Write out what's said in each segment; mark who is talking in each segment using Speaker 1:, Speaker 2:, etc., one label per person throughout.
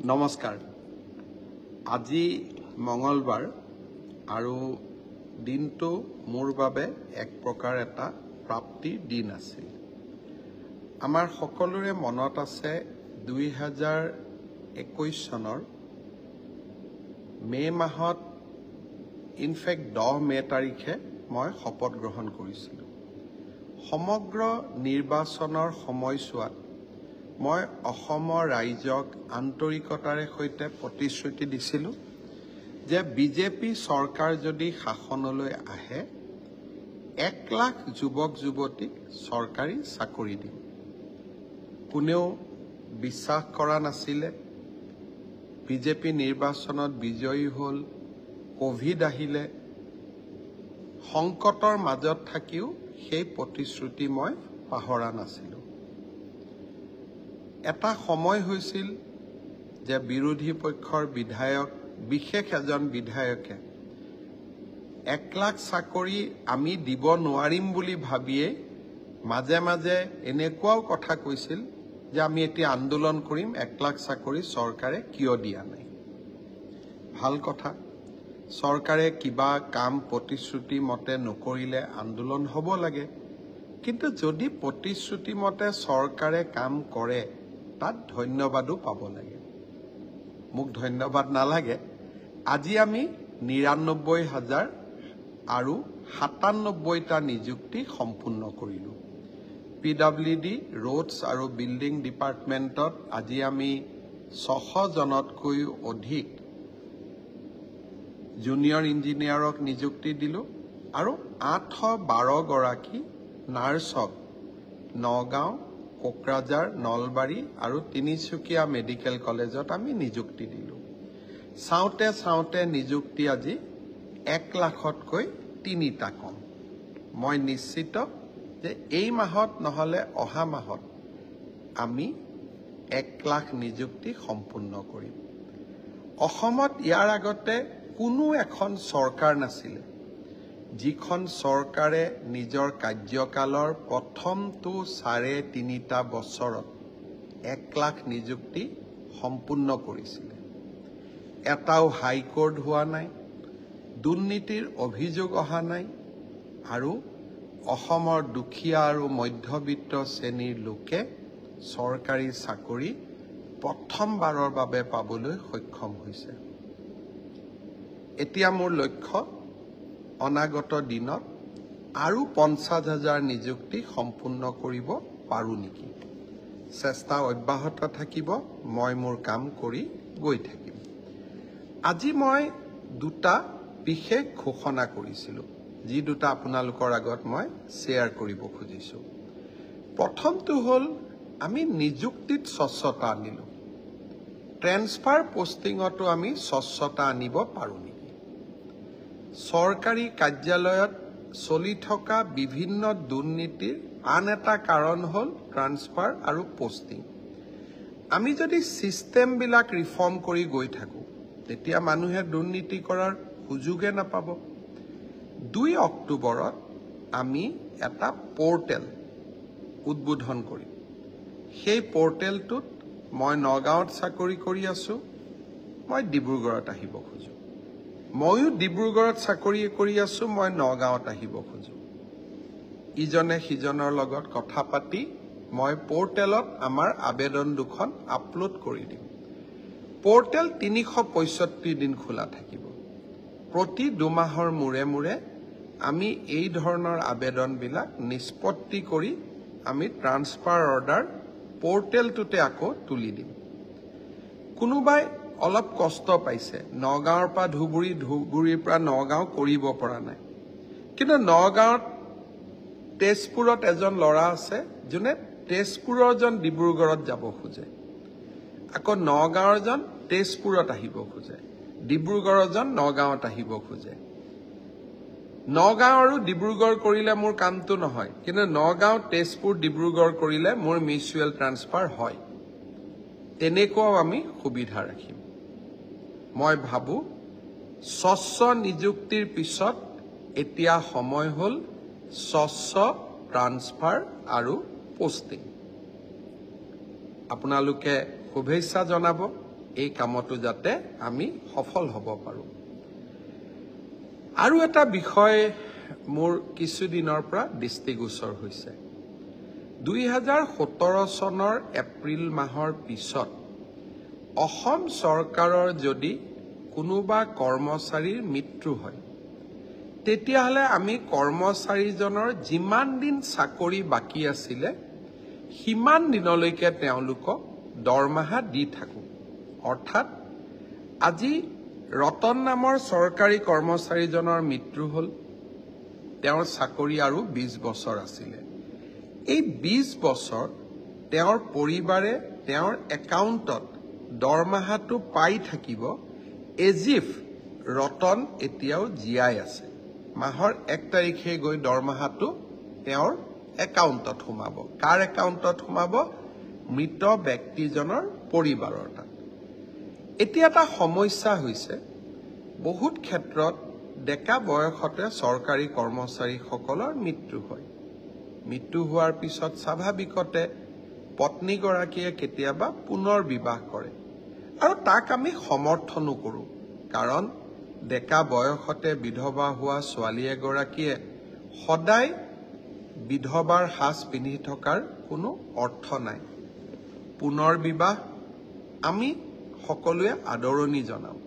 Speaker 1: নমস্কাৰ আজি মঙ্গলবাৰ আৰু দিনটো মোৰ বাবে এক প্ৰকাৰ এটা প্ৰাপ্তিৰ দিন আছিল আমাৰ সকলোৰে মনত আছে 2021 চনৰ মে মাহত ইনফেক্ট 10 মে তাৰিখে মই শপত গ্ৰহণ কৰিছিলোঁ সমগ্ৰ নিৰ্বাচনৰ সময়ছোৱাত মই অসমৰ ৰাইজক আন্তৰিকতাৰে সৈতে প্ৰতিশ্ৰুতি দিছিলোঁ যে বিজেপি চৰকাৰ যদি শাসনলৈ আহে 1 লাখ যুৱক যুৱতীক চৰকাৰী চাকৰি দিম কোনেও বিশ্বাস কৰা নাছিলে বিজেপি নিৰ্বাচনত বিজয়ী হ'ল কোভিড আহিলে সংকটৰ মাজত থাকিও সেই প্ৰতিশ্ৰুতি মই পাহৰা নাছিলোঁ এটা সময় হৈছিল যে বিৰোধী পক্ষৰ বিধায়ক বিশেষ এজন বিধায়কে 1 লাখ চাকৰি আমি দিব নোৱাৰিম বুলি ভাবিয়ে মাজে মাজে এনেকুৱাও কথা কৈছিল যে আমি এতিয়া আন্দোলন কৰিম 1 লাখ চাকৰি চৰকাৰে কিয় দিয়া নাই ভাল কথা চৰকাৰে কিবা কাম প্ৰতিশ্ৰুতি মতে নকৰিলে আন্দোলন হ'ব লাগে কিন্তু যদি প্ৰতিশ্ৰুতি মতে চৰকাৰে কাম কৰে তাত ধন্যবাদও পাব লাগে মোক ধন্যবাদ নালাগে আজি আমি ৯৯,০০০ আৰু ৯৭টা নিযুক্তি সম্পূৰ্ণ কৰিলো পিডব্লিউডি ৰোডছ আৰু বিল্ডিং ডিপাৰ্টমেণ্টত আজি আমি ৬০০ জনতকৈও অধিক জুনিয়ৰ ইঞ্জিনিয়াৰক নিযুক্তি দিলো আৰু ৮১২ গৰাকী নাৰ্ছক নগাঁও কোকৰাঝাৰ নলবাৰী আৰু তিনিচুকীয়া মেডিকেল কলেজত আমি নিযুক্তি দিলো চাওঁতে নিযুক্তি আজি 1 লাখতকৈ 3টা কম মই নিশ্চিত যে এই মাহত নহলে অহা মাহত আমি 1 লাখ নিযুক্তি সম্পূৰ্ণ কৰিম অসমত ইয়াৰ আগতে কোনো এখন চৰকাৰ নাছিলে যিখন চৰকাৰে নিজৰ কাৰ্যকালৰ প্ৰথমটো ৩.৫টা বছৰত 1 লাখ নিযুক্তি সম্পূৰ্ণ কৰিছিল এটাও হাইকোৰ্ট হোৱা নাই দুৰ্নীতিৰ অভিযোগ অহা নাই আৰু অসমৰ দুখীয়া আৰু মধ্যবিত্ত শ্ৰেণীৰ লোকে চৰকাৰী চাকৰি প্ৰথমবাৰৰ বাবে পাবলৈ সক্ষম হৈছে এতিয়া মোৰ লক্ষ্য অনাগত দিনত আৰু ৫০,০০০ নিযুক্তি সম্পূৰ্ণ কৰিব পাৰো নেকি চেষ্টা অব্যাহত থাকিব মই মোৰ কাম কৰি গৈ থাকিম আজি মই দুটা বিশেষ ঘোষণা কৰিছিলো যি দুটা আপোনালোকৰ আগত মই শ্বেয়াৰ কৰিব খুজিছো প্ৰথমটো হ'ল আমি নিযুক্তিত স্বচ্ছতা আনিলো ট্ৰান্সফাৰ পোষ্টিংতো আমি স্বচ্ছতা আনিব পাৰো নেকি চৰকাৰী কাৰ্যালয়ত চলি থকা বিভিন্ন দুৰ্নীতিৰ আন এটা কাৰণ হ'ল ট্ৰান্সফাৰ আৰু পোষ্টিং আমি যদি সিস্টেম বিলাক ৰিফৰ্ম কৰি গৈ থাকো তেতিয়া মানুহে দুৰ্নীতি কৰাৰ সুযোগে নাপাব 2 অক্টোবৰত আমি এটা পোৰ্টেল উদ্বোধন কৰিম সেই পোৰ্টেলটোত মই নগাঁৱত চাকৰি কৰি আছো মই ডিব্ৰুগড়ত আহিব খুজো ময়ো ডিব্ৰুগড়ত চাকৰি কৰি আছো মই নগাঁৱত আহিব খুজো ইজনে সিজনৰ লগত কথা পাতি মই পোৰ্টেলত আমাৰ আবেদন দুখন আপলোড কৰি দিম পোৰ্টেল ৩৬৫ দিন খোলা থাকিব প্ৰতি 2 মাহৰ মূৰে আমি এই ধৰণৰ আবেদন বিলাক নিষ্পত্তি কৰি আমি ট্ৰান্সফাৰ অৰ্ডাৰ পোৰ্টেলটোতে আকৌ তুলি দিম কোনোবাই অলপ কষ্ট পাইছে নগাঁৱৰ পৰা ধুবুৰীৰ পৰা নগাঁও কৰিব পৰা নাই কিন্তু নগাঁৱত তেজপুৰত এজন ল'ৰা আছে যোনে তেজপুৰৰ জন ডিব্ৰুগড়ত যাব খোজে আকৌ নগাঁৱৰ জন তেজপুৰত আহিব খোজে ডিব্ৰুগড়ৰ জন নগাঁৱত আহিব খোজে নগাঁও আৰু ডিব্ৰুগড় কৰিলে মোৰ কামটো নহয় কিন্তু নগাঁও তেজপুৰ ডিব্ৰুগড় কৰিলে মোৰ মিউচুৱেল ট্ৰান্সফাৰ হয় তেনেকুৱাও আমি সুবিধা ৰাখিম মই ভাবো স্বচ্ছ নিযুক্তিৰ পিছত এতিয়া সময় হ'ল স্বচ্ছ ট্ৰান্সফাৰ আৰু পোষ্টিং আপোনালোকে শুভেচ্ছা জনাব এই কামতো যাতে আমি সফল হ'ব পাৰো। আৰু এটা বিষয় মোৰ কিছুদিনৰ পৰা দৃষ্টিগোচৰ হৈছে। 2017 চনৰ এপ্ৰিল মাহৰ পিছত অসম চৰকাৰৰ যদি কোনোবা কৰ্মচাৰীৰ মৃত্যু হয়, তেতিয়াহ'লে আমি কৰ্মচাৰীজনৰ যিমান দিন চাকৰি বাকী আছিলে সিমান দিনলৈকে তেওঁলোকক দৰমহা দি থাকোঁ। অৰ্থাৎ আজি ৰতন নামৰ চৰকাৰী কৰ্মচাৰীজনৰ মৃত্যু হ'ল, তেওঁৰ চাকৰি আৰু 20 বছৰ আছিলে। এই 20 বছৰ তেওঁৰ পৰিবাৰে তেওঁৰ একাউণ্টত দৰমহাটো পাই থাকিব এজিফ ৰতন এতিয়াও জীয়াই আছে। মাহৰ 1 তাৰিখে গৈ দৰমহাটো তেওঁৰ একাউণ্টত সোমাব। কাৰ একাউণ্টত সোমাব? মৃত ব্যক্তিজনৰ পৰিবাৰৰ তাত। এতিয়া এটা সমস্যা হৈছে, বহুত ক্ষেত্ৰত ডেকা বয়সতে চৰকাৰী কৰ্মচাৰীসকলৰ মৃত্যু হয়। মৃত্যু হোৱাৰ পিছত স্বাভাৱিকতে পত্নীগৰাকীয়ে কেতিয়াবা পুনৰ বিবাহ কৰে, আৰু তাক আমি সমৰ্থনো কৰোঁ। কাৰণ ডেকা বয়সতে বিধৱা হোৱা ছোৱালী এগৰাকীয়ে সদায় বিধৱাৰ সাজ পিন্ধি থকাৰ কোনো অৰ্থ নাই। পুনৰ বিবাহ আমি সকলোৱে আদৰণি জনাওঁ।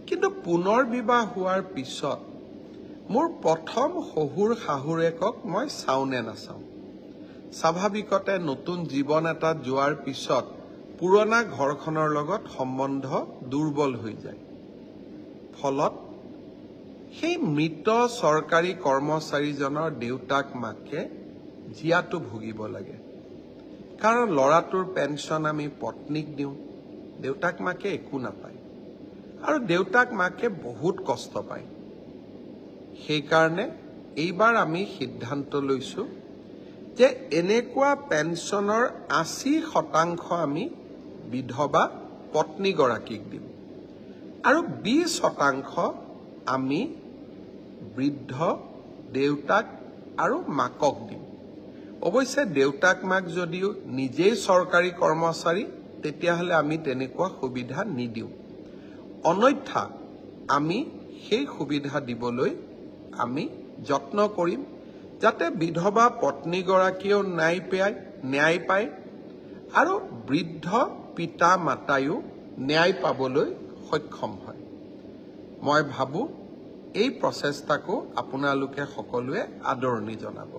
Speaker 1: কিন্তু পুনৰ বিবাহ হোৱাৰ পিছত মোৰ প্ৰথম শহুৰ শাহুৰেকক মই চাওঁ নে নাচাওঁ। স্বাভাৱিকতে নতুন জীৱন এটাত যোৱাৰ পিছত পুৰণা ঘৰখনৰ লগত সম্বন্ধ দুৰ্বল হৈ যায়। ফলত সেই মৃত চৰকাৰী কৰ্মচাৰীজনৰ দেউতাক মাকে জীয়াটো ভুগিব লাগে। কাৰণ ল'ৰাটোৰ পেঞ্চন আমি পত্নীক দিওঁ, দেউতাক মাকে একো নাপায়, আৰু দেউতাক মাকে বহুত কষ্ট পায়। সেইকাৰণে এইবাৰ আমি সিদ্ধান্ত লৈছোঁ যে এনেকুৱা পেঞ্চনৰ 80% আমি বিধৱা পত্নীগৰাকীক দিম, আৰু 20% আমি বৃদ্ধ দেউতাক আৰু মাকক দিম। অৱশ্যে দেউতাক মাক যদিও নিজেই চৰকাৰী কৰ্মচাৰী, তেতিয়াহ'লে আমি তেনেকুৱা সুবিধা নিদিওঁ। অন্যথা আমি সেই সুবিধা দিবলৈ আমি যত্ন কৰিম, যাতে বিধৱা পত্নীগৰাকীয়েও ন্যায় পায় আৰু বৃদ্ধ পিতা মাতায়ো ন্যায় পাবলৈ সক্ষম হয়। মই ভাবোঁ এই প্ৰচেষ্টাকো আপোনালোকে সকলোৱে আদৰণি জনাব।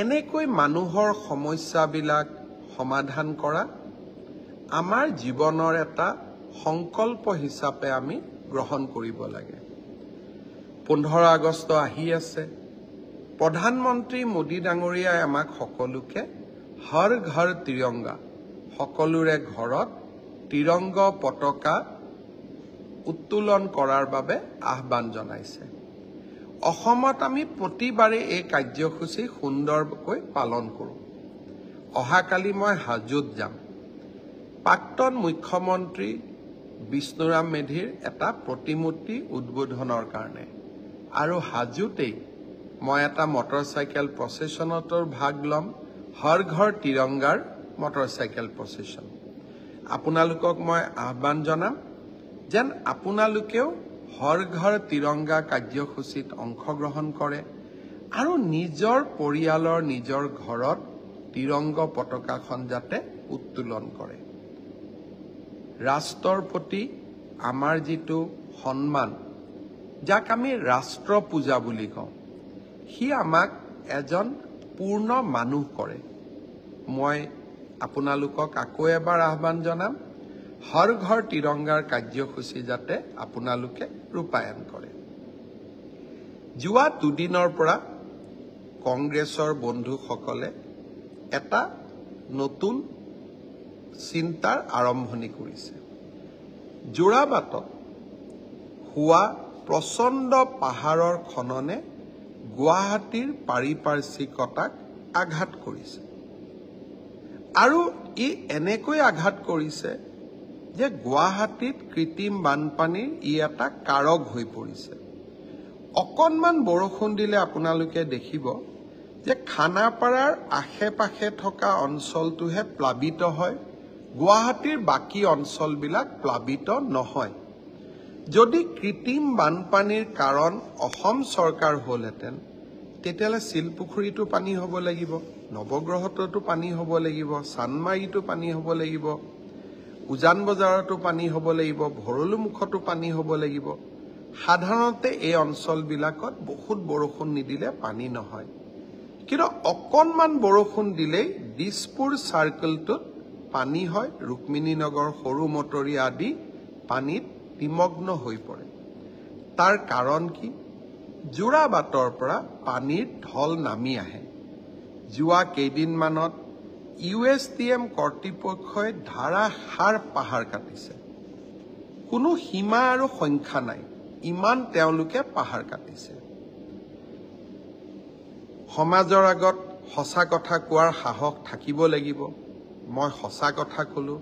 Speaker 1: এনেকৈ মানুহৰ সমস্যাবিলাক সমাধান কৰা আমাৰ জীৱনৰ এটা সংকল্প হিচাপে আমি গ্ৰহণ কৰিব লাগে। 15 আগষ্ট আহি আছে। প্ৰধানমন্ত্ৰী মোদী ডাঙৰীয়াই আমাক সকলোকে হৰ ঘৰ তিৰংগা, সকলোৰে ঘৰত তিৰংগ পতাকা উত্তোলন কৰাৰ বাবে আহ্বান জনাইছে। অসমত আমি প্ৰতিবাৰে এই কাৰ্যসূচী সুন্দৰকৈ পালন কৰোঁ। অহাকালি মই হাজোত যাম, প্ৰাক্তন মুখ্যমন্ত্ৰী বিষ্ণুৰাম মেধিৰ এটা প্ৰতিমূৰ্তি উদ্বোধনৰ কাৰণে, আৰু হাজোতেই মই এটা মটৰচাইকেল প্ৰচেশ্যনতো ভাগ ল'ম, হৰ ঘৰ তিৰংগাৰ মটৰচাইকেল প্ৰচেশ্যন। আপোনালোকক মই আহ্বান জনাম যেন আপোনালোকেও হৰ ঘৰ তিৰংগা কাৰ্যসূচীত অংশগ্ৰহণ কৰে আৰু নিজৰ পৰিয়ালৰ নিজৰ ঘৰত তিৰংগ পতাকাখন যাতে উত্তোলন কৰে। ৰাষ্ট্ৰৰ প্ৰতি আমাৰ যিটো সন্মান, যাক আমি ৰাষ্ট্ৰ পূজা বুলি কওঁ, সি আমাক এজন পূৰ্ণ মানুহ কৰে। মই আপোনালোকক আকৌ এবাৰ আহ্বান জনাম, হৰ ঘৰ তিৰংগাৰ কাৰ্যসূচী যাতে আপোনালোকে ৰূপায়ণ কৰে। যোৱা দুদিনৰ পৰা কংগ্ৰেছৰ বন্ধুসকলে এটা নতুন চিন্তাৰ আৰম্ভণি কৰিছে। যোৰাবাটত হোৱা প্ৰচণ্ড পাহাৰৰ খননে গুৱাহাটীৰ পাৰিপাৰ্শ্বিকতাক আঘাত কৰিছে, আৰু ই এনেকৈ আঘাত কৰিছে যে গুৱাহাটীত কৃত্ৰিম বানপানীৰ ই এটা কাৰক হৈ পৰিছে। অকণমান বৰষুণ দিলে আপোনালোকে দেখিব যে খানাপাৰাৰ আশে পাশে থকা অঞ্চলটোহে প্লাবিত হয়, গুৱাহাটীৰ বাকী অঞ্চলবিলাক প্লাবিত নহয়। যদি কৃত্ৰিম বানপানীৰ কাৰণ অসম চৰকাৰ হ'লহেঁতেন, তেতিয়াহ'লে শিলপুখুৰীটো পানী হ'ব লাগিব, নৱগ্ৰহটোতো পানী হ'ব লাগিব, চানমাৰীটো পানী হ'ব লাগিব, উজান বজাৰতো পানী হ'ব লাগিব, ভৰলুমুখতো পানী হ'ব লাগিব। সাধাৰণতে এই অঞ্চলবিলাকত বহুত বৰষুণ নিদিলে পানী নহয়। কিন্তু অকণমান বৰষুণ দিলেই দিছপুৰ চাৰ্কেলটোত পানী হয়, ৰুক্মিণী নগৰ, সৰু মটৰী আদি পানীত নিমগ্ন হৈ পৰে। তাৰ কাৰণ কি? যোৰাবাটৰ পৰা পানীৰ ঢল নামি আহে। যোৱা কেইদিনমানত USDM কৰ্তৃপক্ষই ধাৰাসাৰ পাহাৰ কাটিছে। কোনো সীমা আৰু সংখ্যা নাই, ইমান তেওঁলোকে পাহাৰ কাটিছে। সমাজৰ আগত সঁচা কথা কোৱাৰ সাহস থাকিব লাগিব। মই সঁচা কথা ক'লো,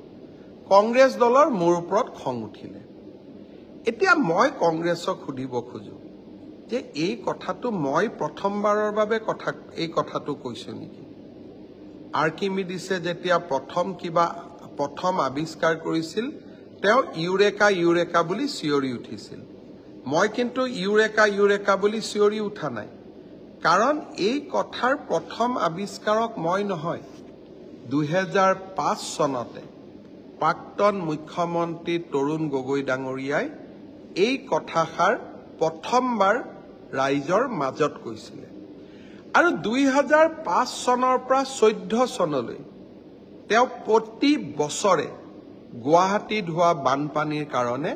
Speaker 1: কংগ্ৰেছ দলৰ মোৰ ওপৰত খং উঠিলে। এতিয়া মই কংগ্ৰেছক সুধিব খোজো যে এই কথাটো মই প্ৰথমবাৰৰ বাবে এই কথাটো কৈছো নেকি? আৰ্কিমিডিছে যেতিয়া প্ৰথম আৱিষ্কাৰ কৰিছিল, তেওঁ ইউৰেকা বুলি চিঞৰি উঠিছিল। মই কিন্তু ইউৰেকা বুলি চিঞৰি উঠা নাই, কাৰণ এই কথাৰ প্ৰথম আৱিষ্কাৰক মই নহয়। 2005 চনতে প্ৰাক্তন মুখ্যমন্ত্ৰী তৰুণ গগৈ ডাঙৰীয়াই এই কথাষাৰ প্ৰথমবাৰ ৰাইজৰ মাজত কৈছিলে। আৰু 2005 চনৰ পৰা 14 চনলৈ তেওঁ প্ৰতি বছৰে গুৱাহাটীত হোৱা বানপানীৰ কাৰণে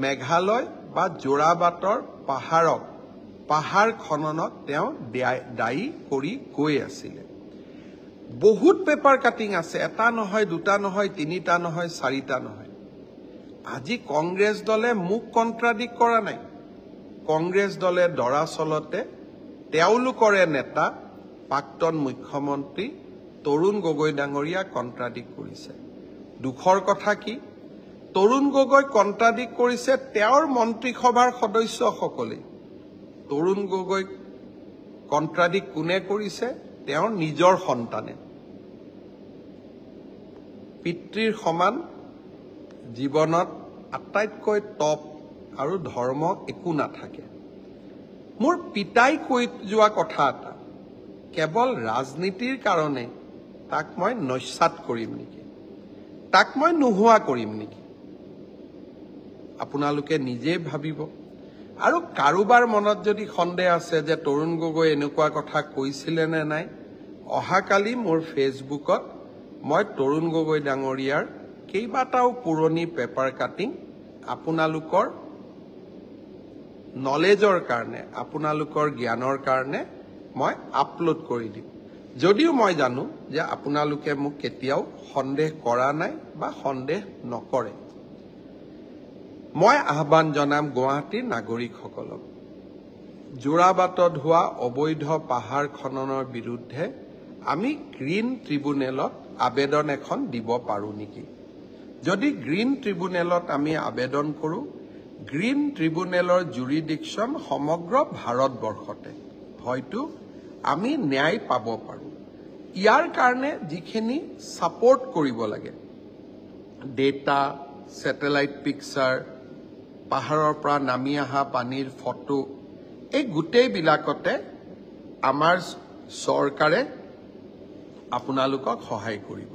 Speaker 1: মেঘালয় বা যোৰাবাটৰ পাহাৰ খননক তেওঁ দায়ী কৰি গৈ আছিলে। বহুত পেপাৰ কাটিং আছে, এটা নহয়, দুটা নহয়, তিনিটা নহয়, চাৰিটা নহয়। আজি কংগ্ৰেছ দলে মোক কণ্ট্ৰাডিক্ট কৰা নাই। কংগ্ৰেছ দলে দৰাচলতে তেওঁলোকৰে নেতা প্ৰাক্তন মুখ্যমন্ত্ৰী তৰুণ গগৈ ডাঙৰীয়া কণ্ট্ৰাডিক্ট কৰিছে। দুখৰ কথা কি, তৰুণ গগৈ কণ্ট্ৰাডিক্ট কৰিছে তেওঁৰ মন্ত্ৰীসভাৰ সদস্যসকলে। তৰুণ গগৈ কণ্ট্ৰাডিক্ট কোনে কৰিছে? তেওঁৰ নিজৰ সন্তানে। পিতৃৰ সমান জীৱনত আটাইতকৈ টপ আৰু ধৰ্ম একো নাথাকে। মোৰ পিতাই কৈ যোৱা কথা এটা, কেৱল ৰাজনীতিৰ কাৰণে তাক মই নস্যাৎ কৰিম নেকি, তাক মই নোহোৱা কৰিম নেকি? আপোনালোকে নিজেই ভাবিব। আৰু কাৰোবাৰ মনত যদি সন্দেহ আছে যে তৰুণ গগৈ এনেকুৱা কথা কৈছিলে নে নাই, অহাকালি মোৰ ফেচবুকত মই তৰুণ গগৈ ডাঙৰীয়াৰ কেইবাটাও পুৰণি পেপাৰ কাটিং আপোনালোকৰ নলেজৰ কাৰণে, আপোনালোকৰ জ্ঞানৰ কাৰণে মই আপলোড কৰি দিম। যদিও মই জানো যে আপোনালোকে মোক কেতিয়াও সন্দেহ কৰা নাই বা সন্দেহ নকৰে। মই আহ্বান জনাম গুৱাহাটীৰ নাগৰিকসকলক, যোৰাবাটত হোৱা অবৈধ পাহাৰ খননৰ বিৰুদ্ধে আমি গ্ৰীণ ট্ৰিব্যুনেলত আবেদন এখন দিব পাৰো নেকি? যদি গ্ৰীণ ট্ৰিব্যুনেলত আমি আবেদন কৰোঁ, গ্ৰীণ ট্ৰিব্যুনেলৰ জুৰিডিকশ্যন সমগ্ৰ ভাৰতবৰ্ষতে, হয়তো আমি ন্যায় পাব পাৰোঁ। ইয়াৰ কাৰণে যিখিনি ছাপোৰ্ট কৰিব লাগে, ডেটা, ছেটেলাইট পিকচাৰ, পাহাৰৰ পৰা নামি অহা পানীৰ ফটো, এই গোটেইবিলাকতে আমাৰ চৰকাৰে আপোনালোকক সহায় কৰিব।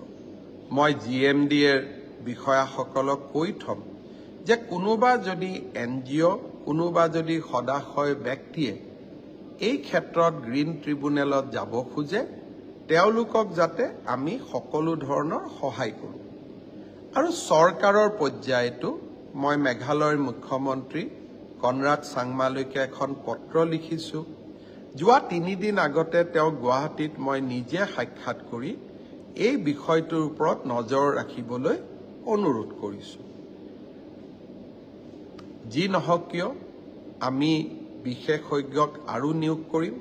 Speaker 1: মই GMDAৰ বিষয়াসকলক কৈ থম যে কোনোবা যদি NGO, কোনোবা যদি সদাশয় ব্যক্তিয়ে এই ক্ষেত্ৰত গ্ৰীণ ট্ৰিব্যুনেলত যাব খোজে, তেওঁলোকক যাতে আমি সকলো ধৰণৰ সহায় কৰোঁ। আৰু চৰকাৰৰ পৰ্যায়তো মই মেঘালয়ৰ মুখ্যমন্ত্ৰী কনৰাড চাংমালৈকে এখন পত্ৰ লিখিছোঁ। যোৱা 3 দিন আগতে তেওঁ গুৱাহাটীত মই নিজে সাক্ষাৎ কৰি এই বিষয়টোৰ ওপৰত নজৰ ৰাখিবলৈ অনুৰোধ কৰিছোঁ। যি নহওক কিয়, আমি বিশেষজ্ঞক আৰু নিয়োগ কৰিম।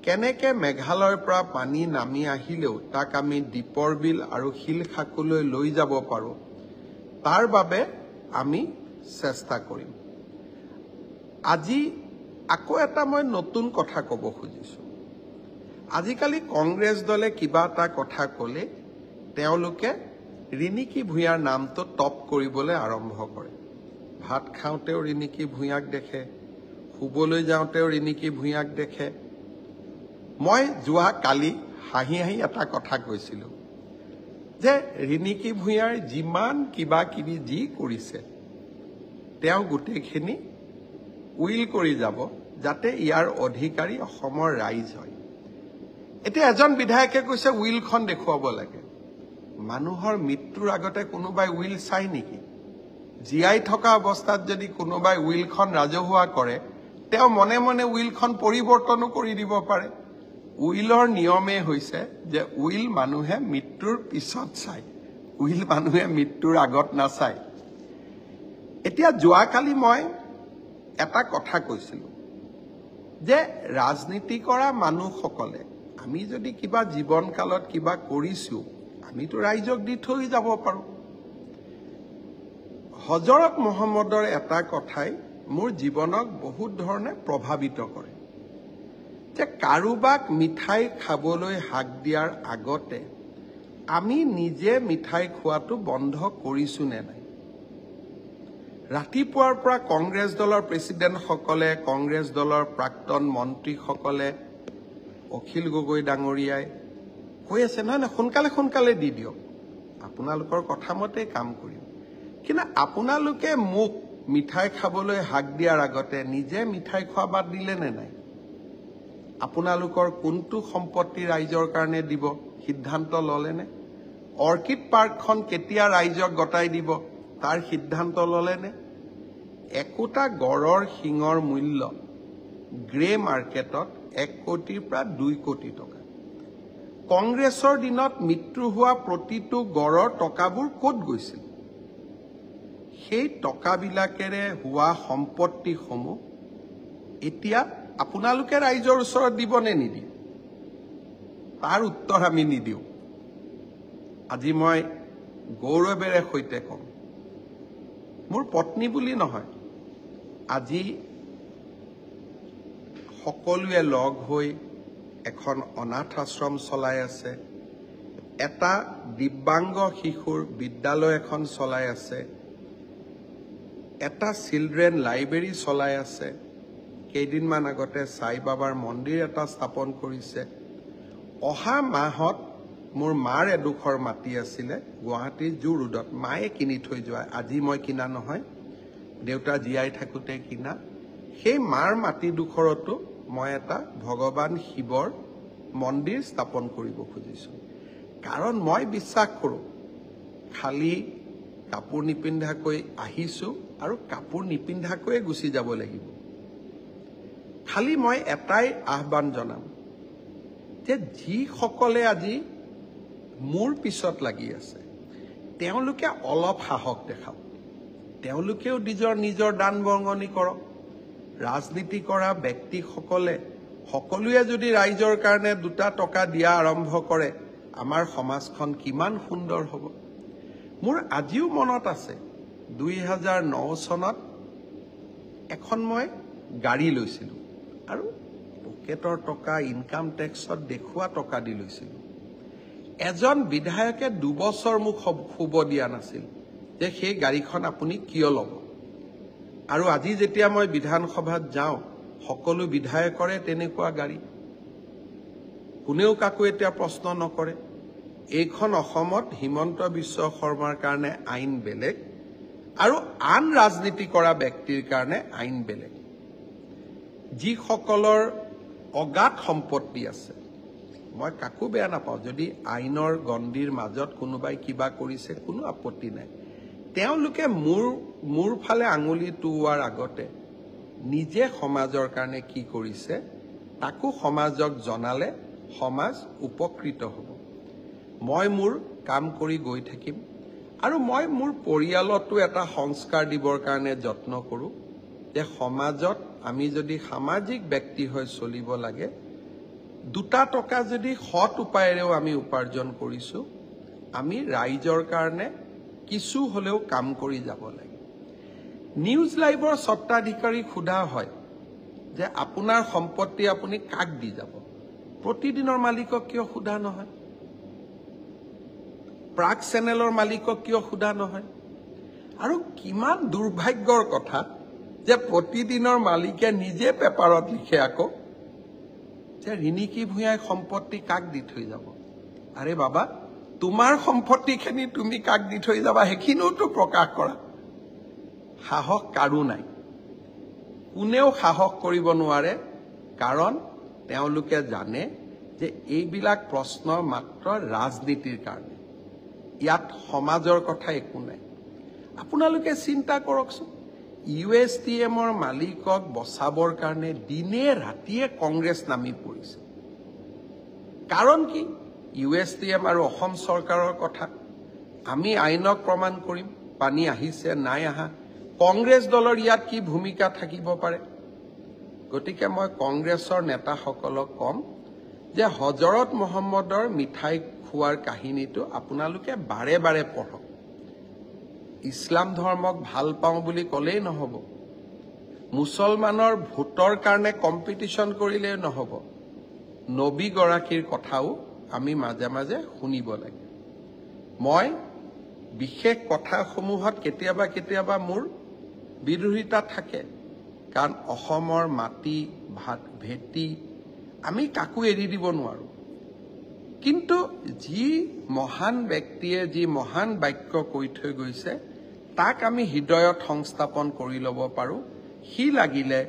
Speaker 1: কেনেকৈ মেঘালয়ৰ পৰা পানী নামি আহিলেও তাক আমি দীপৰ বিল আৰু শিলখাকুলৈ লৈ যাব পাৰোঁ, তাৰ বাবে আমি চেষ্টা কৰিম। আজি আকৌ এটা মই নতুন কথা ক'ব খুজিছোঁ। আজিকালি কংগ্ৰেছ দলে কিবা এটা কথা ক'লে তেওঁলোকে ৰিণিকী ভূঞাৰ নামটো টপ কৰিবলৈ আৰম্ভ কৰে। ভাত খাওঁতেও ৰিণিকী ভূঞাক দেখে, শুবলৈ যাওঁতেও ৰিণিকী ভূঞাক দেখে। মই যোৱা কালি হাঁহি হাঁহি এটা কথা কৈছিলোঁ যে ৰিণিকী ভূঞাৰ যিমান কিবা কিবি যি কৰিছে তেওঁ গোটেইখিনি উইল কৰি যাব যাতে ইয়াৰ অধিকাৰী অসমৰ ৰাইজ হয়। এতিয়া এজন বিধায়কে কৈছে উইলখন দেখুৱাব লাগে। মানুহৰ মৃত্যুৰ আগতে কোনোবাই উইল চাই নেকি? জীয়াই থকা অৱস্থাত যদি কোনোবাই উইলখন ৰাজহুৱা কৰে তেওঁ মনে মনে উইলখন পৰিৱৰ্তনো কৰি দিব পাৰে। উইলৰ নিয়মে হৈছে যে উইল মানুহে মৃত্যুৰ পিছত চায়, উইল মানুহে মৃত্যুৰ আগত নাচায়। এতিয়া যোৱাকালি মই এটা কথা কৈছিলোঁ যে ৰাজনীতি কৰা মানুহসকলে আমি যদি কিবা জীৱনকালত কিবা কৰিছোঁ আমিতো ৰাইজক দি থৈ যাব পাৰোঁ। হজৰত মহম্মদৰ এটা কথাই মোৰ জীৱনক বহুত ধৰণে প্ৰভাৱিত কৰে যে কাৰোবাক মিঠাই খাবলৈ হাক দিয়াৰ আগতে আমি নিজে মিঠাই খোৱাটো বন্ধ কৰিছোঁ নে নাই। ৰাতিপুৱাৰ পৰা কংগ্ৰেছ দলৰ প্ৰেচিডেণ্টসকলে, কংগ্ৰেছ দলৰ প্ৰাক্তন মন্ত্ৰীসকলে, অখিল গগৈ ডাঙৰীয়াই কৈ আছে নহয় সোনকালে সোনকালে দি দিয়ক, আপোনালোকৰ কথা মতে কাম কৰিম। কিন্তু আপোনালোকে মোক মিঠাই খাবলৈ হাক দিয়াৰ আগতে নিজে মিঠাই খোৱা বাদ দিলে নে নাই? আপোনালোকৰ কোনটো সম্পত্তি ৰাইজৰ কাৰণে দিব সিদ্ধান্ত ল'লেনে? অৰ্কিড পাৰ্কখন কেতিয়া ৰাইজক গতাই দিব তাৰ সিদ্ধান্ত ল'লেনে? একোটা গড়ৰ শিঙৰ মূল্য গ্ৰে মাৰ্কেটত 1 কোটিৰ পৰা 2 কোটি টকা। কংগ্ৰেছৰ দিনত মৃত্যু হোৱা প্ৰতিটো গড়ৰ টকাবোৰ ক'ত গৈছিল? সেই টকাবিলাকেৰে হোৱা সম্পত্তিসমূহ এতিয়া আপোনালোকে ৰাইজৰ ওচৰত দিবনে নিদিয়ে? তাৰ উত্তৰ আমি নিদিওঁ। আজি মই গৌৰৱেৰে সৈতে কম, মোৰ পত্নী বুলি নহয়, আজি সকলোৱে লগ হৈ এখন অনাথ আশ্ৰম চলাই আছে, এটা দিব্যাংগ শিশুৰ বিদ্যালয় এখন চলাই আছে, এটা চিলড্ৰেন লাইব্ৰেৰী চলাই আছে, কেইদিনমান আগতে সাই বাবাৰ মন্দিৰ এটা স্থাপন কৰিছে। অহা মাহত মোৰ মাৰ এডোখৰ মাটি আছিলে গুৱাহাটীৰ জু ৰোডত, মায়ে কিনি থৈ যোৱা, আজি মই কিনা নহয়, দেউতা জীয়াই থাকোঁতে কিনা। সেই মাৰ মাটিডোখৰতো মই এটা ভগৱান শিৱৰ মন্দিৰ স্থাপন কৰিব খুজিছোঁ। কাৰণ মই বিশ্বাস কৰোঁ খালি কাপোৰ নিপিন্ধাকৈ আহিছোঁ আৰু কাপোৰ নিপিন্ধাকৈয়ে গুচি যাব লাগিব। খালি মই এটাই আহ্বান জনাম যে যিসকলে আজি মোৰ পিছত লাগি আছে তেওঁলোকে অলপ সাহস দেখাওক, তেওঁলোকেও নিজৰ দান বৰঙণি কৰক। ৰাজনীতি কৰা ব্যক্তিসকলে সকলোৱে যদি ৰাইজৰ কাৰণে 2 টকা দিয়া আৰম্ভ কৰে আমাৰ সমাজখন কিমান সুন্দৰ হ'ব। মোৰ আজিও মনত আছে 2009 চনত এখন মই গাড়ী লৈছিলোঁ আৰু পকেটৰ টকা ইনকাম টেক্সত দেখুওৱা টকা দি লৈছিলোঁ। এজন বিধায়কে 2 বছৰ মোক শুব দিয়া নাছিল যে সেই গাড়ীখন আপুনি কিয় ল'ব। আৰু আজি যেতিয়া মই বিধানসভাত যাওঁ সকলো বিধায়কৰে তেনেকুৱা গাড়ী, কোনেও কাকো এতিয়া প্ৰশ্ন নকৰে। এইখন অসমত হিমন্ত বিশ্ব শৰ্মাৰ কাৰণে আইন বেলেগ আৰু আন ৰাজনীতি কৰা ব্যক্তিৰ কাৰণে আইন বেলেগ। যিসকলৰ অগাধ সম্পত্তি আছে মই কাকো বেয়া নাপাওঁ, যদি আইনৰ গণ্ডিৰ মাজত কোনোবাই কিবা কৰিছে কোনো আপত্তি নাই। তেওঁলোকে মোৰ ফালে আঙুলি টোৱাৰ আগতে নিজে সমাজৰ কাৰণে কি কৰিছে তাকো সমাজক জনালে সমাজ উপকৃত হ'ব। মই মোৰ কাম কৰি গৈ থাকিম আৰু মই মোৰ পৰিয়ালতো এটা সংস্কাৰ দিবৰ কাৰণে যত্ন কৰোঁ যে সমাজত আমি যদি সামাজিক ব্যক্তি হৈ চলিব লাগে 2 টকা যদি সৎ উপায়েৰেও আমি উপাৰ্জন কৰিছোঁ আমি ৰাইজৰ কাৰণে কিছু হ'লেও কাম কৰি যাব লাগে। নিউজ লাইভৰ স্বত্বাধিকাৰীক সোধা হয় যে আপোনাৰ সম্পত্তি আপুনি কাক দি যাব, প্ৰতিদিনৰ মালিকক কিয় সোধা নহয়? প্ৰাগ চেনেলৰ মালিকক কিয় সোধা নহয়? আৰু কিমান দুৰ্ভাগ্যৰ কথা যে প্ৰতিদিনৰ মালিকে নিজে পেপাৰত লিখে আকৌ যে ৰিণিকী ভূঞাই সম্পত্তি কাক দি থৈ যাব। আৰে বাবা, তোমাৰ সম্পত্তিখিনি তুমি কাক দি থৈ যাবা সেইখিনিওতো প্ৰকাশ কৰা। সাহস কাৰো নাই, কোনেও সাহস কৰিব নোৱাৰে, কাৰণ তেওঁলোকে জানে যে এইবিলাক প্ৰশ্ন মাত্ৰ ৰাজনীতিৰ কাৰণে, ইয়াত সমাজৰ কথা একো নাই। আপোনালোকে চিন্তা কৰকচোন, USTMৰ মালিকক বচাবৰ কাৰণে দিনে ৰাতিয়ে কংগ্ৰেছ নামি পৰিছে। কাৰণ কি? USTM আৰু অসম চৰকাৰৰ কথা আমি আইনক প্ৰমাণ কৰিম, পানী আহিছে নাই আহা, কংগ্ৰেছ দলৰ ইয়াত কি ভূমিকা থাকিব পাৰে। গতিকে মই কংগ্ৰেছৰ নেতাসকলক কম যে হজৰত মহম্মদৰ মিঠাই খোৱাৰ কাহিনীটো আপোনালোকে বাৰে বাৰে পঢ়ক। ইছলাম ধৰ্মক ভাল পাওঁ বুলি ক'লেই নহ'ব, মুছলমানৰ ভোটৰ কাৰণে কম্পিটিশ্যন কৰিলেই নহ'ব, নবীগৰাকীৰ কথাও আমি মাজে মাজে শুনিব লাগে। মই বিশেষ কথাসমূহত কেতিয়াবা কেতিয়াবা মোৰ বিৰোধিতা থাকে, কাৰণ অসমৰ মাটি ভেটি আমি কাকো এৰি দিব নোৱাৰোঁ। কিন্তু যি মহান ব্যক্তিয়ে যি মহান বাক্য কৈ থৈ গৈছে তাক আমি হৃদয়ত সংস্থাপন কৰি ল'ব পাৰোঁ। সি লাগিলে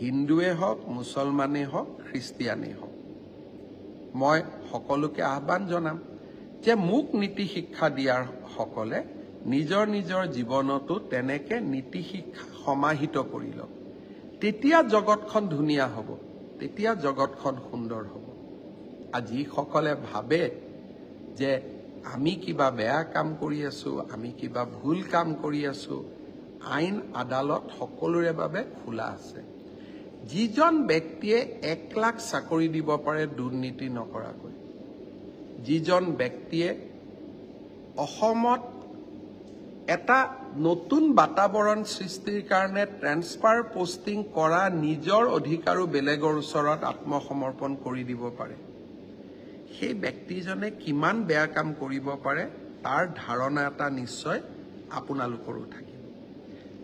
Speaker 1: হিন্দুৱে হওক, মুছলমানেই হওক, খ্ৰীষ্টিয়ানেই হওক। মই সকলোকে আহ্বান জনাম যে মোক নীতি শিক্ষা দিয়াৰ সকলে নিজৰ নিজৰ জীৱনতো তেনেকে নীতি শিক্ষা সমাহিত কৰি লওক। তেতিয়া জগতখন ধুনীয়া হ'ব, তেতিয়া জগতখন সুন্দৰ হ'ব। আৰু যিসকলে ভাবে যে আমি কিবা বেয়া কাম কৰি আছো, আমি কিবা ভুল কাম কৰি আছো, আইন আদালত সকলোৰে বাবে খোলা আছে। যিজন ব্যক্তিয়ে 1 লাখ চাকৰি দিব পাৰে দুৰ্নীতি নকৰাকৈ, যিজন ব্যক্তিয়ে অসমত এটা নতুন বাতাবৰণ সৃষ্টিৰ কাৰণে ট্ৰেন্সফাৰ পোষ্টিং কৰা নিজৰ অধিকাৰো বেলেগৰ ওচৰত আত্মসমৰ্পণ কৰি দিব পাৰে, সেই ব্যক্তিজনে কিমান বেয়া কাম কৰিব পাৰে তাৰ ধাৰণা এটা নিশ্চয় আপোনালোকৰো থাকিব।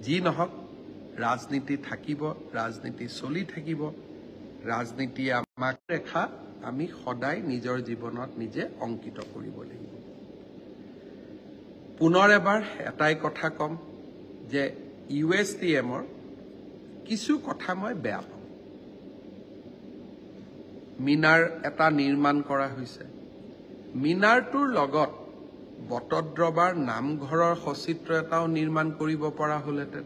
Speaker 1: যি নহওক, ৰাজনীতি থাকিব, ৰাজনীতি চলি থাকিব। ৰাজনীতিয়ে আমাক ৰেখা আমি সদায় নিজৰ জীৱনত নিজে অংকিত কৰিব লাগিব। পুনৰ এবাৰ এটাই কথা ক'ম যে USTMৰ কিছু কথা মই বেয়া পাওঁ। মিনাৰ এটা নিৰ্মাণ কৰা হৈছে, মিনাৰটোৰ লগত বটদ্ৰৱাৰ নামঘৰৰ সচিত্ৰ এটাও নিৰ্মাণ কৰিব পৰা হ'লহেঁতেন,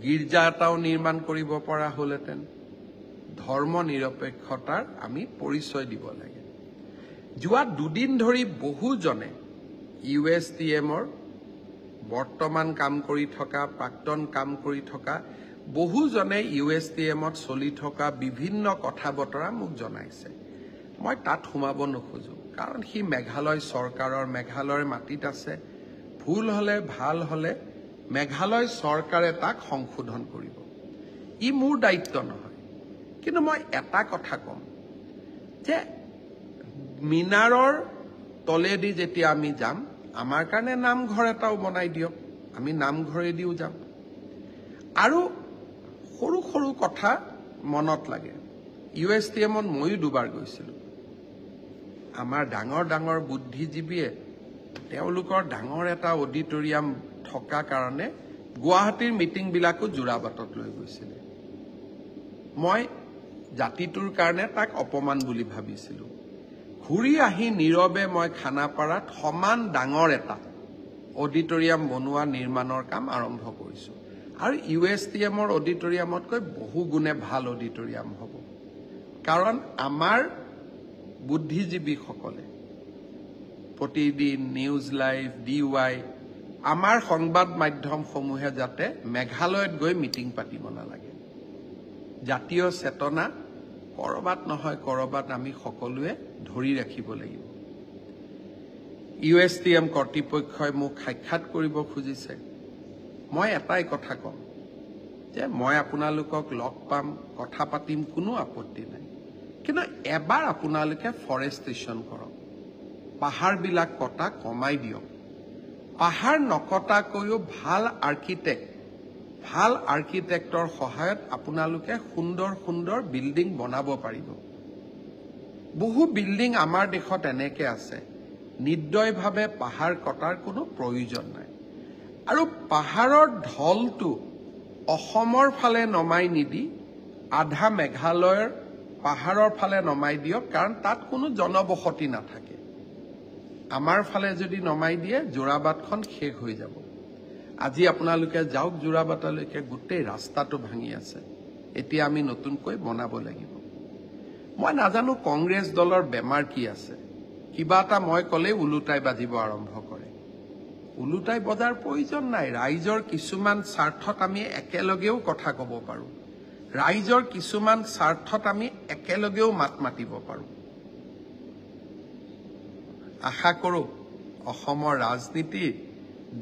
Speaker 1: গীৰ্জা এটাও নিৰ্মাণ কৰিব পৰা হ'লহেঁতেন। ধৰ্ম নিৰপেক্ষতাৰ আমি পৰিচয় দিব লাগে। যোৱা 2 দিন ধৰি বহুজনে USTMৰ বৰ্তমান কাম কৰি থকা, প্ৰাক্তন কাম কৰি থকা বহুজনে USTMত চলি থকা বিভিন্ন কথা বতৰা মোক জনাইছে। মই তাত সোমাব নোখোজো, কাৰণ সি মেঘালয় চৰকাৰৰ, মেঘালয়ৰ মাটিত আছে। ভুল হ'লে ভাল হ'লে মেঘালয় চৰকাৰে তাক সংশোধন কৰিব, ই মোৰ দায়িত্ব নহয়। কিন্তু মই এটা কথা ক'ম যে মিনাৰৰ তলেদি যেতিয়া আমি যাম, আমাৰ কাৰণে নামঘৰ এটাও বনাই দিয়ক, আমি নামঘৰেদিও যাম। আৰু সৰু সৰু কথা মনত লাগে। USTMত ময়ো 2 বাৰ গৈছিলোঁ। আমাৰ ডাঙৰ ডাঙৰ বুদ্ধিজীৱীয়ে তেওঁলোকৰ ডাঙৰ এটা অডিটৰিয়াম থকা কাৰণে গুৱাহাটীৰ মিটিংবিলাকো যোৰাবাটত লৈ গৈছিলে। মই জাতিটোৰ কাৰণে তাক অপমান বুলি ভাবিছিলোঁ। ঘূৰি আহি নীৰৱে মই খানাপাৰাত সমান ডাঙৰ এটা অডিটৰিয়াম বনোৱা নিৰ্মাণৰ কাম আৰম্ভ কৰিছোঁ। আৰু USTMৰ অডিটৰিয়ামতকৈ বহু গুণে ভাল অডিটৰিয়াম হ'ব, কাৰণ আমাৰ বুদ্ধিজীৱীসকলে প্ৰতিদিন নিউজ লাইভ, DY, আমাৰ সংবাদ মাধ্যমসমূহে যাতে মেঘালয়ত গৈ মিটিং পাতিব নালাগে। জাতীয় চেতনা কৰবাত নহয় কৰবাত আমি সকলোৱে ধৰি ৰাখিব লাগিব। USTM কৰ্তৃপক্ষই মোক সাক্ষাৎ কৰিব খুজিছে। মই এটাই কথা ক'ম যে মই আপোনালোকক লগ পাম, কথা পাতিম, কোনো আপত্তি নাই। কিন্তু এবাৰ আপোনালোকে ফৰেষ্টেশ্যন কৰক, পাহাৰবিলাক কটা কমাই দিয়ক। পাহাৰ নকটাকৈও ভাল আৰ্কিটেক্টৰ সহায়ত আপোনালোকে সুন্দৰ সুন্দৰ বিল্ডিং বনাব পাৰিব। বহু বিল্ডিং আমাৰ দেশত এনেকে আছে, নিৰ্দয়ভাৱে পাহাৰ কটাৰ কোনো প্ৰয়োজন নাই। আৰু পাহাৰৰ ঢলটো অসমৰ ফালে নমাই নিদি আধা মেঘালয়ৰ পাহাৰৰ ফালে নমাই দিয়ক, কাৰণ তাত কোনো জনবসতি নাথাকে। আমাৰ ফালে যদি নমাই দিয়ে যোৰাবাটখন শেষ হৈ যাব। আজি আপোনালোকে যাওক যোৰাবাটলৈকে, গোটেই ৰাস্তাটো ভাঙি আছে। এতিয়া আমি নতুনকৈ বনাব লাগিব। মই নাজানো কংগ্ৰেছ দলৰ বেমাৰ কি আছে, কিবা এটা মই ক'লেই ওলোটাই বাজিব আৰম্ভ কৰে। ওলোটাই বজাৰ প্ৰয়োজন নাই। ৰাইজৰ কিছুমান স্বাৰ্থত আমি একেলগেও কথা ক'ব পাৰোঁ। ৰাইজৰ কিছুমান স্বাৰ্থত আমি একেলগেও মাত মাতিব পাৰোঁ। আশা কৰোঁ অসমৰ ৰাজনীতিৰ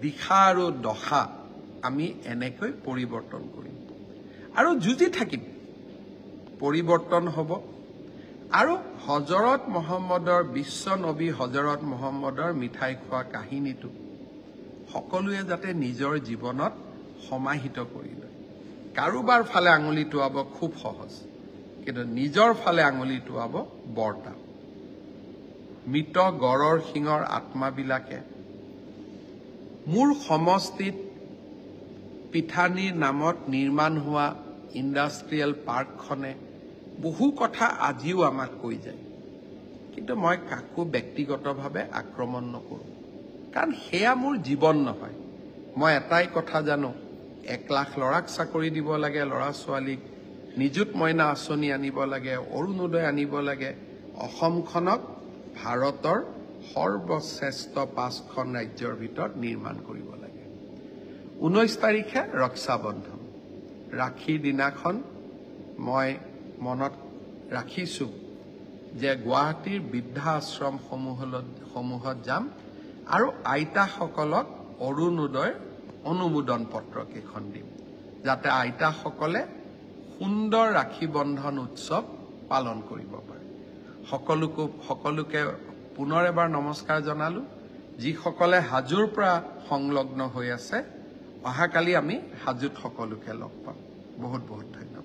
Speaker 1: দিশা আৰু দশা আমি এনেকৈ পৰিৱৰ্তন কৰিম আৰু যুঁজি থাকিম। পৰিৱৰ্তন হ'ব। আৰু হজৰত মহম্মদৰ, বিশ্ব নবী হজৰত মহম্মদৰ মিঠাই খোৱা কাহিনীটো সকলোৱে যাতে নিজৰ জীৱনত সমাহিত কৰি লয়। কাৰোবাৰ ফালে আঙুলি টোৱাব খুব সহজ, কিন্তু নিজৰ ফালে আঙুলি টোৱাব বৰ টান। মৃত গড়ৰ শিঙৰ আত্মাবিলাকে মোৰ সমষ্টিত পিঠানীৰ নামত নিৰ্মাণ হোৱা ইণ্ডাষ্ট্ৰিয়েল পাৰ্কখনে বহু কথা আজিও আমাক কৈ যায়, কিন্তু মই কাকো ব্যক্তিগতভাৱে আক্ৰমণ নকৰোঁ, কাৰণ সেয়া মোৰ জীৱন নহয়। মই এটাই কথা জানো, 1 লাখ ল'ৰাক চাকৰি দিব লাগে, ল'ৰা ছোৱালীক নিযুত মইনা আঁচনি আনিব লাগে, অৰুণোদয় আনিব লাগে, অসমখনক ভাৰতৰ সৰ্বশ্ৰেষ্ঠ 5খন ৰাজ্যৰ ভিতৰত নিৰ্মাণ কৰিব লাগে। 19 তাৰিখে ৰক্ষাবন্ধন, ৰাখীৰ দিনাখন মই মনত ৰাখিছোঁ যে গুৱাহাটীৰ বৃদ্ধা আশ্ৰমসমূহত যাম আৰু আইতাসকলক অৰুণোদয় অনুমোদন পত্ৰ কেইখন দিম, যাতে আইতাসকলে সুন্দৰ ৰাখী বন্ধন উৎসৱ পালন কৰিব পাৰে। সকলোকে পুনৰ এবাৰ নমস্কাৰ জনালোঁ। যিসকলে হাজোৰ পৰা সংলগ্ন হৈ আছে, অহাকালি আমি হাজোত সকলোকে লগ পাম। বহুত বহুত ধন্যবাদ।